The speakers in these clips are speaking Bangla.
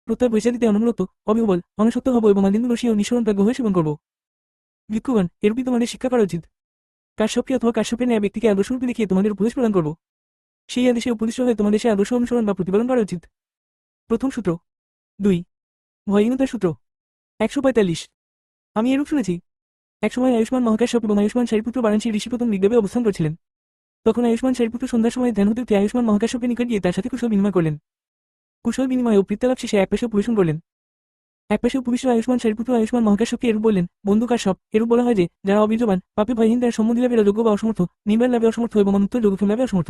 প্রত্যয় বৈচারিতে অনমূলত অবিহবল অনাসক্ত হব এবং আদিন্দুরসী ও নিঃসরণ প্রাজ্ঞ হয়ে সেবন করব। ভিক্ষুগণ, এরূপই তোমাদের শিক্ষা করা উচিত। কাশ্যপকে অথবা কাশ্যপের ন্যায় ব্যক্তিকে আদর্শরূপে দেখিয়ে তোমাদের উপদেশ প্রদান করব। সেই আদেশে উপদিষ্ট হয়ে তোমাদের সে আদর্শ অনুসরণ বা প্রতিপালন করা উচিত। প্রথম সূত্র 2, ভয়হীনতার সূত্র 145। আমি এরূপ শুনেছি, একসময় আয়ুষ্মান মহাকাশ্যপ এবং আয়ুষ্মান শারীপুত্র বারাণসী ঋষিপ্রথম ঋগ্বেবে অবস্থান করছিলেন। তখন আয়ুষ্মান শারীপুত্র সন্ধ্যার সময় ধ্যান হতে উঠে আয়ুষ্মান মহাকাশ্যপের নিকট গিয়ে তার সাথে কুশল বিনিময় করলেন। কুশল বিনিময় ও বৃত্তালাপ শেষে এক পাশে উপবেশন করলেন। এক পাশে উপবিষ্ট আয়ুষ্মান শারীপুত্র আয়ুষ্মান মহাকাশ্যপকে এরূপ বললেন, বন্ধু কাশ্যপ, এরূপ বলা হয় যে যারা অবীর্যবান, পাপে ভয়হীন, তারা সম্মতি লাভের অযোগ্য বা অসমর্থ, নির্বাণ লাভে অসমর্থ এবং অনুত্তর যোগক্ষেম লাভে অসমর্থ।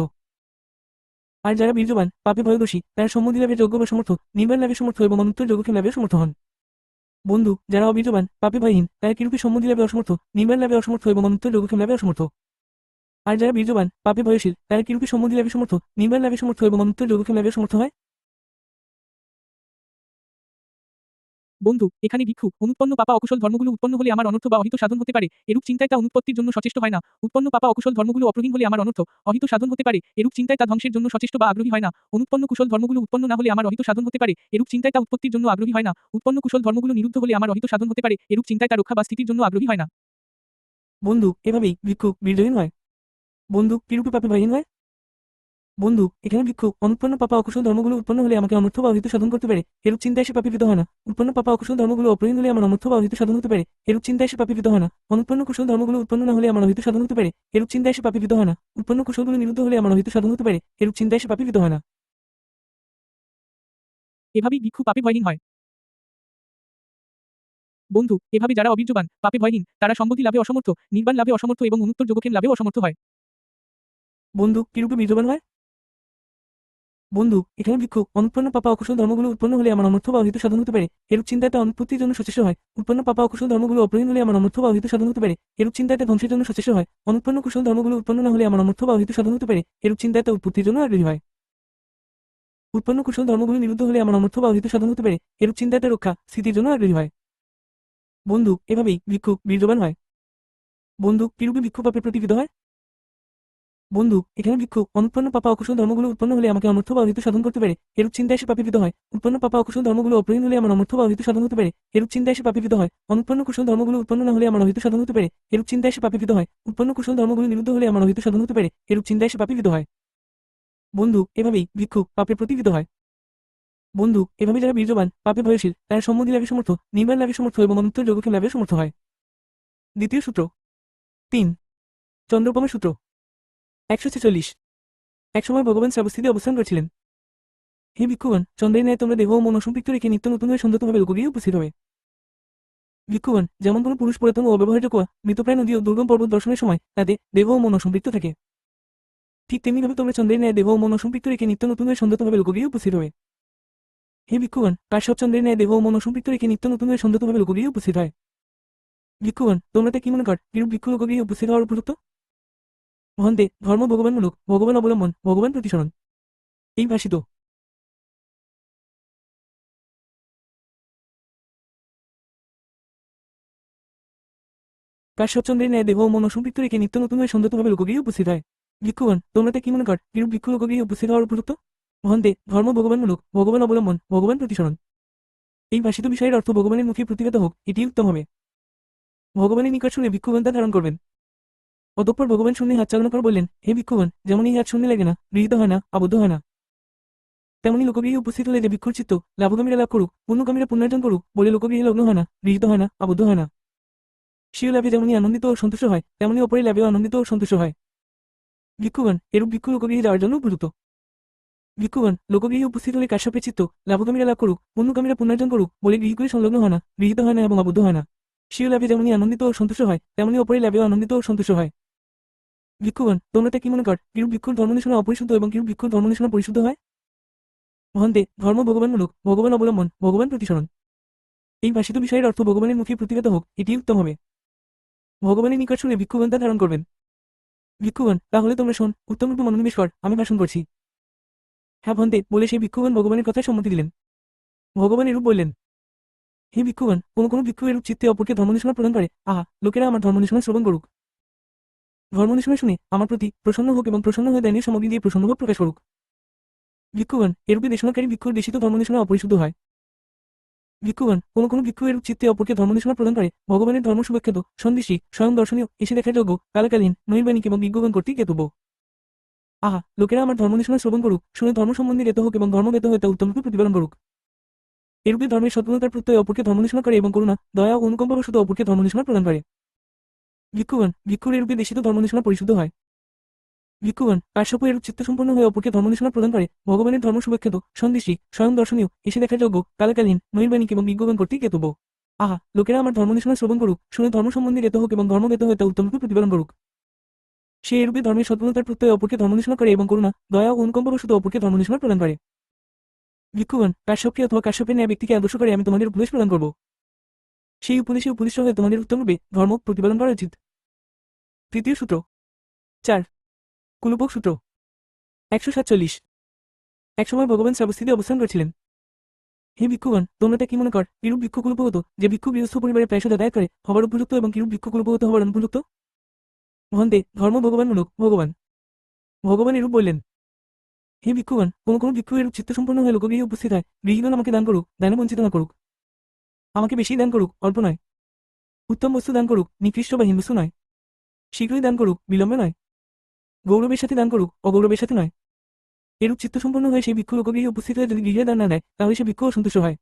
আর যারা বীর্যবান, পাপে ভয়দোষী, তারা সম্মতি লাভের যোগ্য বা সমর্থ, নির্বাণ লাভে সমর্থ এবং অনুত্তর যোগক্ষেম লাভে সমর্থ হন। বন্ধু, যারা অবীর্যবান, পাপে ভয়হীন, তারা কিরূপে সম্মতি লাভে অসমর্থ, নির্বাণ লাভে অসমর্থ এবং অনুত্তর যোগক্ষেম লাভে অসমর্থ। আর যারা বীর্যবান, পাপে ভয়শীল, তারা কিরূপে সম্মতি লাভে সমর্থ, নির্বাণ লাভে সমর্থ এবং অনুত্তর যোগক্ষেম লাভে সমর্থ হয়। বন্ধু, এখানে ভিক্ষু, অনুৎপন্ন পাপা অকুশল ধর্মগুলো উৎপন্ন হলে আমার অনর্থ বা অহিত সাধন হতে পারে, এরূপ চিন্তায় তা অনুৎপত্তির জন্য সচেষ্ট হয় না। উৎপন্ন পাপা অকুশল ধর্মগুলো অপ্রহীন হলে আমার অনর্থ, অহিত সাধন হতে পারে, এরূপ চিন্তায় তা ধ্বংসের জন্য সচেষ্ট বা আগ্রহী হয় না। অনুৎপন্ন কুশল ধর্মগুলো উৎপন্ন না হলে আমার অহিত সাধন হতে পারে, এরূপ চিন্তায় তা উৎপত্তির জন্য আগ্রহী হয় না। উৎপন্ন কুশল ধর্মগুলো নিরুদ্ধ হলে আমার অহিত সাধন হতে পারে, এরূপ চিন্তায় তা রক্ষা বা স্থিতির জন্য আগ্রহী হয় না। বন্ধু, এভাবেই ভিক্ষু বীর্যহীন হয়। বন্ধু, কিরূপে পাপে ভয়হীন হয়। বন্ধু, এখানে ভিক্ষু, অনুৎপন্ন পাপা অকুশল ধর্মগুলো উৎপন্ন হলে আমাকে অনর্থ বা অহিত সাধন করতে পারে, এরূপ চিন্তায় সে পাপীভূত হয় না। উৎপন্ন পাপা অকুশল ধর্মগুলো অপ্রহীন হলে আমার অনর্থ বা অহিত সাধন হতে পারে, এরূপ চিন্তায় সে পাপীভূত হয় না। অনুৎপন্ন কুশল ধর্মগুলো উৎপন্ন না হলে আমার অহিত সাধন হতে পারে, এরূপ চিন্তায় সে পাপীভূত হয় না। উৎপন্ন কুশলগুলো নিরুদ্ধ হলে আমার অহিত সাধন হতে পারে, এরূপ চিন্তায় সে পাপীভূত হয় না। এভাবেই ভিক্ষু পাপে ভয়হীন হয়। বন্ধু, এভাবে যারা অবীর্যবান, পাপে ভয়হীন, তারা সম্মতি লাভে অসমর্থ, নির্বাণ লাভে অসমর্থ এবং অনুত্তর যোগক্ষেম লাভেও অসমর্থ হয়। বন্ধু, কিরূপে বীর্যবান হয়। বন্ধু, এখানে ভিক্ষু, অনুৎপন্ন পাপা অকুশল ধর্মগুলো উৎপন্ন হলে আমার অনর্থ বা অহিত সাধন হতে পারে, এরূপ চিন্তায় তা অনুৎপত্তির জন্য সচেষ্ট হয়। উৎপন্ন পাপা অকুশল ধর্মগুলো অপ্রহীন হলে আমার অনর্থ বা অহিত সাধন হতে পারে, এরূপ চিন্তায় তা ধ্বংসের জন্য সচেষ্ট হয়। অনুৎপন্ন কুশল ধর্মগুলো উৎপন্ন না হলে আমার অনর্থ বা অহিত সাধন হতে পারে, এরূপ চিন্তায় তা উৎপত্তির জন্য আগ্রহী হয়। উৎপন্ন কুশল ধর্মগুলো নিরুদ্ধ হলে আমার অনর্থ বা অহিত সাধন হতে পারে, এরূপ চিন্তায় তা রক্ষা, স্থিতির জন্য আগ্রহী হয়। বন্ধু, এভাবেই ভিক্ষু বীর্যবান হয়। বন্ধু, কিরূপে ভিক্ষু পাপে প্রতিবিধ হয়। বন্ধু, এখানে ভিক্ষু, অনুৎপন্ন পাপা অকুশল ধর্মগুলো উৎপন্ন হলে আমাকে অনর্থ বা অহিত সাধন করতে পারে, এরূপ চিন্তায় সে পাপীভূত হয়। উৎপন্ন পাপা অকুশল ধর্মগুলো অপ্রহীন হলে আমার অনর্থ বা অহিত সাধন হতে পারে, এরূপ চিন্তায় সে পাপীভূত হয়। অনুৎপন্ন কুশল ধর্মগুলো উৎপন্ন না হলে আমার অহিত সাধন হতে পারে, এরূপ চিন্তায় সে পাপীভূত হয়। উৎপন্ন কুশল ধর্মগুলো নিরুদ্ধ হলে আমার অহিত সাধন হতে পারে, এরূপ চিন্তায় সে পাপীভূত হয়। বন্ধু, এভাবেই ভিক্ষু পাপে প্রতিবিধ হয়। বন্ধু, এভাবে যারা বীর্যবান, পাপে ভয়শীল, তারা সম্মতি লাভে সমর্থ, নির্বাণ লাভে সমর্থ এবং অনুত্তর যোগক্ষেম লাভে সমর্থ হয়। দ্বিতীয় সূত্র 3, চন্দ্রোপমা সূত্র 146। একসময় ভগবান শ্রাবস্তিতে অবস্থান করছিলেন। হে ভিক্ষুগণ, চন্দ্রের ন্যায় তোমরা দেহ ও মন অসম্পৃক্ত রেখে নিত্য নতুন হয়ে সন্যতভাবে লোকগৃহে উপস্থিত হবে। ভিক্ষুগণ, যেমন কোনো পুরুষ পুরাতন ও অব্যবহার্য কুয়া, মৃতপ্রায় নদী ও দুর্গম পর্বত দর্শনের সময় তাতে দেহ ও মন অসম্পৃক্ত থাকে, ঠিক তেমনিভাবে তোমরা চন্দ্রের ন্যায় দেহ ও মন অসম্পৃক্ত রেখে নিত্য নতুন হয়ে সন্যতভাবে লোকগৃহে উপস্থিত হবে। হে ভিক্ষুগণ, কাশ্যপ চন্দ্রের ন্যায় দেহ ও মন অসম্পৃক্ত রেখে নিত্য নতুন হয়ে সন্যতভাবে লোকগৃহে উপস্থিত হয়। ভিক্ষুগণ, তোমরা তা কি মনে কর, কিরূপ ভিক্ষু লোকগৃহে উপস্থিত হওয়ার উপযুক্ত। মহন্তে, ধর্ম ভগবানমূলক, ভগবান অবলম্বন, ভগবান প্রতিসরণ। এই ভাষিত। কাশ্যপচন্দ্রের ন্যায় দেহ ও মন অসম্পৃক্ত রেখে নিত্য নতুন হয়ে সন্যতভাবে লোকগৃহে উপস্থিত হয়। ভিক্ষুগণ, তোমরা তা কি মনে কর, কিরূপ ভিক্ষু লোকগৃহে উপস্থিত হওয়ার উপযুক্ত। মহন্তে, ধর্ম ভগবানমূলক, ভগবান অবলম্বন, ভগবান প্রতিসরণ। এই ভাষিত বিষয়ের অর্থ ভগবানের মুখে প্রতিগত হোক, এটি উত্তম হবে। ভগবানের নিকট শুনে ভিক্ষুগণ তা ধারণ করবেন। অতঃপর ভগবান শূন্যে হাত চালানোর পর বললেন, হে ভিক্ষুগণ, যেমন এই হাত শূন্যে লাগে না, গৃহীত হয় না, আবদ্ধ হয় না, তেমনি লোকগৃহে উপস্থিত হলে যে ভিক্ষুর চিত্ত লাভকামীরা লাভ করুক, পুণ্যকামীরা পুণ্যার্জন করুক, বলে লোকগৃহে লগ্ন হয় না, গৃহীত হয় না, আবদ্ধ হয় না। স্বীয় লাভে যেমনি আনন্দিত ও সন্তুষ্ট হয়, তেমনি অপরের লাভেও আনন্দিত ও সন্তুষ্ট হয়। ভিক্ষুগণ, এরূপ ভিক্ষু লোকগৃহে যাওয়ার জন্য উপযুক্ত। ভিক্ষুগণ, লোকগৃহে উপস্থিত হলে কাশ্যপের চিত্ত লাভকামীরা লাভ করুক, পুণ্যকামীরা পুণ্যার্জন করুক, বলে গৃহগুলি সংলগ্ন হয় না, গৃহীত হয় না এবং আবদ্ধ হয় না। স্বীয় লাভে যেমনি আনন্দিত ও সন্তুষ্ট হয়, তেমনি অপরের লাভেও আনন্দিত ও সন্তুষ্ট হয়। ভিক্ষুগণ, তোমরা তা কি মনে কর, কিরূপ ভিক্ষুর ধর্মনিশোনা অপরিশুদ্ধ এবং কিরূপ ভিক্ষুর ধর্মনিশোনা পরিশুদ্ধ হয়। মহন্তে, ধর্ম ভগবানমূলক, ভগবান অবলম্বন, ভগবান প্রতিসরণ। এই ভাষিত বিষয়ের অর্থ ভগবানের মুখে প্রতিগত হোক, এটি উত্তম হবে। ভগবানের নিকট শুনে ভিক্ষুগণ তা ধারণ করবেন। ভিক্ষুগণ, তাহলে তোমরা শোন, উত্তমরূপে মনোনিবেশ কর, আমি ভাষণ করছি। হ্যাঁ ভন্তে, বলে সেই ভিক্ষুগণ ভগবানের কথায় সম্মতি দিলেন। ভগবান এরূপ বললেন, হে ভিক্ষুগণ, কোনো কোনো ভিক্ষু এরূপ চিত্তে অপরকে ধর্মনিশোনা প্রদান করে, আহা, লোকেরা আমার ধর্মনিশোনা শ্রবণ করুক। ধর্মনিশোনা শুনে আমার প্রতি প্রসন্ন হোক এবং প্রসন্ন হয়ে দানীয় সামগ্রী দিয়ে প্রসন্নভাব প্রকাশ করুক। ভিক্ষুগণ, এরূপে দেশনাকারী ভিক্ষুর দেশিত ধর্মনিশোনা অপরিশুদ্ধ হয়। ভিক্ষুগণ, কোনো ভিক্ষু এরূপ চিত্তে অপরকে ধর্মনিশোনা প্রদান করে ভগবানের ধর্ম সুব্যাখ্যাত সন্দেশী স্বয়ং দর্শনীয় এসে দেখার যোগ্য কালকালীন নৈর্বাণিক এবং বিজ্ঞগণ কর্তৃক জ্ঞাতব্য। আহা, লোকেরা আমার ধর্মনিশোনা শ্রবণ করুক, শুনে ধর্ম সম্বন্ধে জ্ঞাত হোক এবং ধর্মজ্ঞাত হয়ে তা উত্তমরূপে প্রতিপালন করুক। এরূপে ধর্মের সদ্গুণতার প্রত্যয়ে অপরকে ধর্মনিশোনা করে এবং করুণা দয়া ও অনুকম্পাবশত অপরকে ধর্মনিশোনা প্রদান করে। ভিক্ষুগণ, ভিক্ষুর এরূপে দেশিত ধর্মনিশোনা পরিশুদ্ধ হয়। ভিক্ষুগণ, কাশ্যপ এরূপ চিত্তসম্পন্ন হয়ে অপরকে ধর্মনিশোনা প্রদান করে ভগবানের ধর্ম সুব্যাখ্যাত সন্দেশী স্বয়ং দর্শনীয় এসে দেখার যোগ্য কালকালীন নৈর্বাণিক এবং বিজ্ঞগণ কর্তৃক জ্ঞাতব্য। আহা, লোকেরা আমার ধর্মনিশোনা শ্রবণ করুক, শুনে ধর্ম সম্বন্ধে জ্ঞাত হোক এবং ধর্মজ্ঞাত হয়ে তা উত্তমরূপে প্রতিপালন করুক। সে এরূপে ধর্মের সদ্গুণতার প্রত্যয়ে অপরকে ধর্মনিশোনা করে এবং করুণা দয়া ও অনুকম্পাবশত অপরকে ধর্মনিশোনা প্রদান করে। ভিক্ষুগণ, কাশ্যপকে অথবা কাশ্যপের ন্যায় ব্যক্তিকে আদর্শ করে আমি তোমাদের উপদেশ প্রদান করব। সেই উপদেশে উপদিষ্ট হয়ে তোমাদের উত্তমরূপে ধর্ম প্রতিপালন করা উচিত। তৃতীয় সূত্র 4 কুলুপক সূত্র 147। একসময় ভগবান শ্রাবস্তিতে অবস্থান করছিলেন। হে ভিক্ষুগণ, তোমরা তা কি মনে কর কিরূপ ভিক্ষু কুলুপগত যে ভিক্ষু গৃহস্থ পরিবারে প্রায় সদাদায়ত করে হবার উপযুক্ত এবং কিরূপ ভিক্ষু কুলুপগত হবার অনুপযুক্ত? ভন্তে ধর্ম ভগবানমূলক ভগবান। ভগবান এরূপ বললেন। হে ভিক্ষুগণ, কোনো ভিক্ষু এরূপ চিত্তসম্পন্ন হয়ে লোকগৃহে উপস্থিত হয় গৃহীগণ আমাকে দান করুক, দানে বঞ্চিত না করুক। আমাকে বেশি দান করুক, অল্প নয়। উত্তম বস্তু দান করুক, নিকৃষ্ট বা হীন বস্তু নয়। শীঘ্রই দান করুক, বিলম্বে নয়। গৌরবের সাথে দান করুক, অগৌরবের সাথে নয়। এরূপ চিত্তসম্পন্ন হয়ে সেই ভিক্ষু লোকগৃহে উপস্থিত হয়ে যদি গৃহে দান না দেয় তাহলে সে ভিক্ষু অসন্তুষ্ট হয়।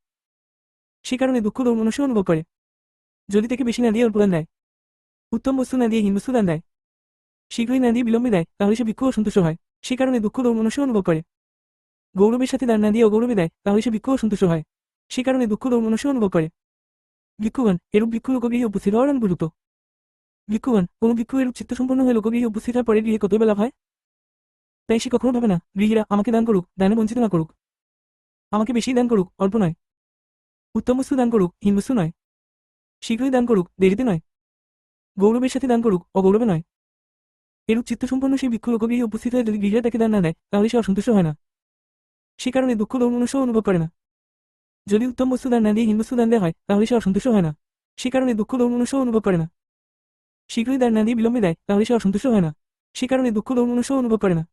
সে কারণে দুঃখ দৌর্মনস্য অনুভব করে। যদি তাকে বেশি না দিয়ে অল্প দান দেয়, উত্তম বস্তু না দিয়ে হীন বস্তু দান দেয়, শীঘ্রই না দিয়ে বিলম্বে দেয় তাহলে সে ভিক্ষু অসন্তুষ্ট হয়। সে কারণে দুঃখ দৌর্মনস্য অনুভব করে। গৌরবের সাথে দান না দিয়ে অগৌরবে দেয় তাহলে সে ভিক্ষু অসন্তুষ্ট হয়। সে কারণে দুঃখ দৌর্মনস্য অনুভব করে। ভিক্ষুগণ, এরূপ ভিক্ষু লোকগৃহে উপস্থিত হওয়ার অনুপযুক্ত। ভিক্ষুগণ, কোনো ভিক্ষু এরূপ চিত্তসম্পন্ন হয়ে লোকগৃহে উপস্থিত হওয়ার পরে গৃহে কতই বা লাভ হয়? তাই সে কখনো ভাবে না গৃহীরা আমাকে দান করুক, দানে বঞ্চিত না করুক। আমাকে বেশি দান করুক, অল্প নয়। উত্তম বস্তু দান করুক, হীন বস্তু নয়। শীঘ্রই দান করুক, দেরিতে নয়। গৌরবের সাথে দান করুক, অগৌরবে নয়। এরূপ চিত্তসম্পন্ন সেই ভিক্ষু লোকগৃহে উপস্থিত হয়ে যদি গৃহীরা তাকে দান না দেয় তাহলে সে অসন্তুষ্ট হয় না। সে কারণে দুঃখ দৌর্মনস্য অনুভব করে না। যদি উত্তম বস্তু দান না দিয়ে হীন বস্তু দান দেওয়া হয় তাহলে সে অসন্তুষ্ট হয় না। সে কারণে দুঃখ দৌর্মনস্য অনুভব করে না। শীঘ্রই দান না দিয়ে বিলম্বে দেয় তাহলে সে অসন্তুষ্ট হয় না। সে কারণে দুঃখ দৌর্মনস্য অনুভব করে না।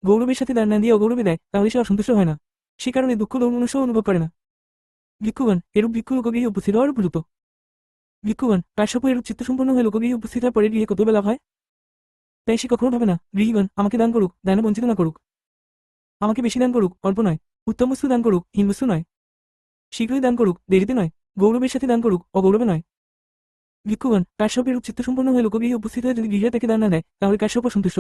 গৌরবের সাথে দান না দিয়ে অগৌরবে দেয় তাহলে সে অসন্তুষ্ট হয় না। সে কারণে দুঃখ দৌর্মনস্য অনুভব করে না। ভিক্ষুগণ, এরূপ ভিক্ষু লোকগৃহে উপস্থিত হওয়ার উপযুক্ত। ভিক্ষুগণ, কাশ্যপ এরূপ চিত্তসম্পন্ন হয়ে লোকগৃহে উপস্থিত হওয়ার পরে গৃহে কত বেলা লাভ হয়? তাই সে কখনো ভাবে না গৃহীগণ আমাকে দান করুক, দানে বঞ্চিত না করুক। আমাকে বেশি দান করুক, অল্প নয়। উত্তম বস্তু দান করুক, হীন বস্তু নয়। শীঘ্রই দান করুক, দেরিতে নয়। গৌরবের সাথে দান করুক, অগৌরবে নয়। ভিক্ষুগণ, কাশ্যপ এরূপ চিত্তসম্পন্ন হয়ে লোকগৃহে উপস্থিত হয়ে যদি গৃহীরা তাকে দান না দেয় তাহলে কাশ্যপ অসন্তুষ্ট।